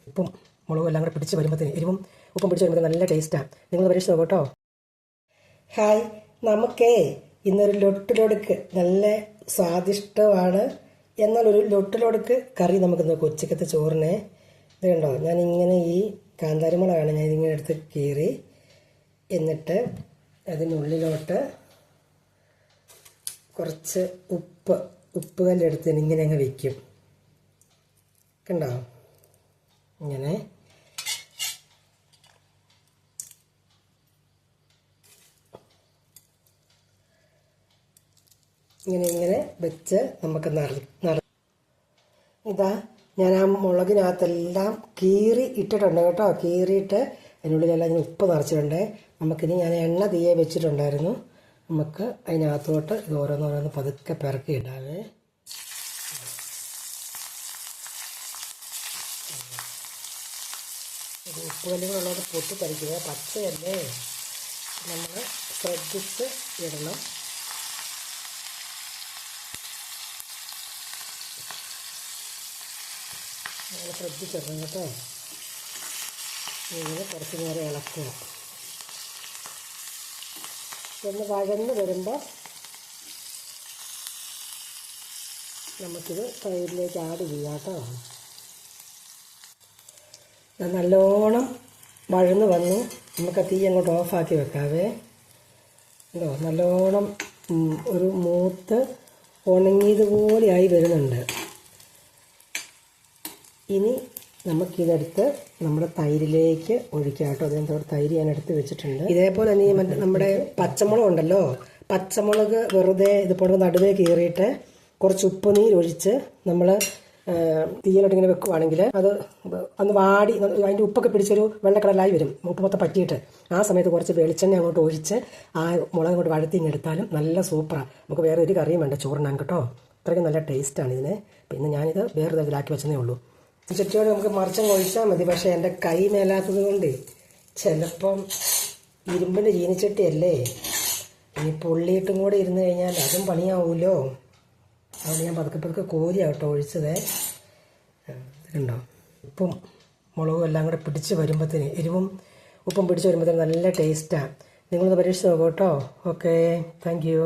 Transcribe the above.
ഉപ്പും മുളകും എല്ലാം കൂടെ പിടിച്ച് വരുമ്പോഴത്തേന് എരിവും ഉപ്പും പിടിച്ച് വരുമ്പോഴത്തേന് നല്ല ടേസ്റ്റാണ്. നിങ്ങൾ പരീക്ഷിച്ച് നോക്കൂ കേട്ടോ. ഹായ്, നമുക്കേ ഇന്നൊരു ലൊട്ടിലൊടുക്ക് നല്ല സ്വാദിഷ്ടമാണ്. എന്നാൽ ഒരു ലൊട്ടിലൊടുക്ക് കറി നമുക്ക് നോക്കാം ഉച്ചക്കത്തെ ചോറിനെ. ഇത് കണ്ടോ, ഞാനിങ്ങനെ ഈ കാന്താരിമുളകാണ് ഞാൻ ഇതിങ്ങനെ എടുത്ത് കീറി, എന്നിട്ട് അതിനുള്ളിലോട്ട് കുറച്ച് ഉപ്പ് കല്ലെടുത്ത് ഇങ്ങനെ അങ്ങ് വയ്ക്കും. കണ്ടോ, ഇങ്ങനെ ഇങ്ങനെ വെച്ച് നമുക്ക് ഇതാ ഞാൻ ആ മുളകിനകത്തെല്ലാം കീറി ഇട്ടിട്ടുണ്ട് കേട്ടോ. കീറിയിട്ട് അതിനുള്ളിലെല്ലാം ഇങ്ങനെ ഉപ്പ് നിറച്ചിട്ടുണ്ട്. നമുക്കിനി ഞാൻ എണ്ണ തീയെ വെച്ചിട്ടുണ്ടായിരുന്നു. നമുക്ക് അതിനകത്തോട്ട് ഇത് ഓരോന്നോരോന്ന് പതുക്കെ പിറക്കി ഇടാവേ. ഇത് ഉപ്പ് കല്ലുകളുള്ളത് പൊട്ടിത്തെറിക്കുക, പച്ചയല്ലേ, നമ്മൾ ശ്രദ്ധിച്ച് ഇടണം. അങ്ങനെ ശ്രദ്ധിച്ചിടണം കേട്ടോ. ഇങ്ങനെ കുറച്ച് നേരം ഇളക്കുക. ഒന്ന് വഴന്ന് വരുമ്പോൾ നമുക്കിത് തൈരിലേക്ക് ആഡ് ചെയ്യാം കേട്ടോ. നല്ലോണം വഴന്ന് വന്നു. നമുക്ക് തീ അങ്ങോട്ട് ഓഫാക്കി വെക്കാവേ. ഉണ്ടോ, നല്ലോണം ഒരു മൂത്ത് ഉണങ്ങിയതുപോലെ ആയി വരുന്നുണ്ട്. ഇനി നമുക്കിതെടുത്ത് നമ്മുടെ തൈരിലേക്ക് ഒഴിക്കാം കേട്ടോ. അതിനകത്തോട് തൈര് ഞാൻ എടുത്ത് വെച്ചിട്ടുണ്ട്. ഇതേപോലെ തന്നെ നമ്മുടെ പച്ചമുളക് ഉണ്ടല്ലോ, പച്ചമുളക് വെറുതെ ഇതുപോലെ നടുവേ കീറിയിട്ട് കുറച്ച് ഉപ്പ് നീരൊഴിച്ച് നമ്മൾ തീയിലോട്ട് ഇങ്ങനെ വെക്കുവാണെങ്കിൽ അത് ഒന്ന് വാടി അതിൻ്റെ ഉപ്പൊക്കെ പിടിച്ചൊരു വെള്ളക്കടലായി വരും, ഉപ്പ് മൊത്തം പറ്റിയിട്ട്. ആ സമയത്ത് കുറച്ച് വെളിച്ചെണ്ണ അങ്ങോട്ട് ഒഴിച്ച് ആ മുളക് അങ്ങോട്ട് വഴത്തി എടുത്താലും നല്ല സൂപ്പറാണ്. നമുക്ക് വേറെ ഒരു കറിയും വേണ്ട ചോറിനാൻ കേട്ടോ. അത്രയ്ക്കും നല്ല ടേസ്റ്റാണ് ഇതിന്. പിന്നെ ഞാനിത് വേറെ ഇതിലാക്കി വെച്ചതേ ഉള്ളൂ. ചുറ്റോടെ നമുക്ക് മറിച്ചങ്ങ് ഒഴിച്ചാൽ മതി. പക്ഷേ എൻ്റെ കൈ മേലാത്തത് കൊണ്ട് ചിലപ്പം ഇരുമ്പിൻ്റെ ചീനിച്ചട്ടിയല്ലേ, ഇനി പൊള്ളിയിട്ടും കൂടെ ഇരുന്ന് കഴിഞ്ഞാൽ അതും പണിയാവുമല്ലോ. അതുകൊണ്ട് ഞാൻ പതുക്കെ കോരിയാട്ടോ ഒഴിച്ചത്. കണ്ടോ, ഉപ്പും മുളകും എല്ലാം കൂടെ പിടിച്ച് വരുമ്പോഴത്തേന് എരിവും ഉപ്പും പിടിച്ച് വരുമ്പോഴത്തേന് നല്ല ടേസ്റ്റാണ്. നിങ്ങളൊന്ന് പരീക്ഷിച്ച് നോക്കൂ കേട്ടോ. Okay, thank you.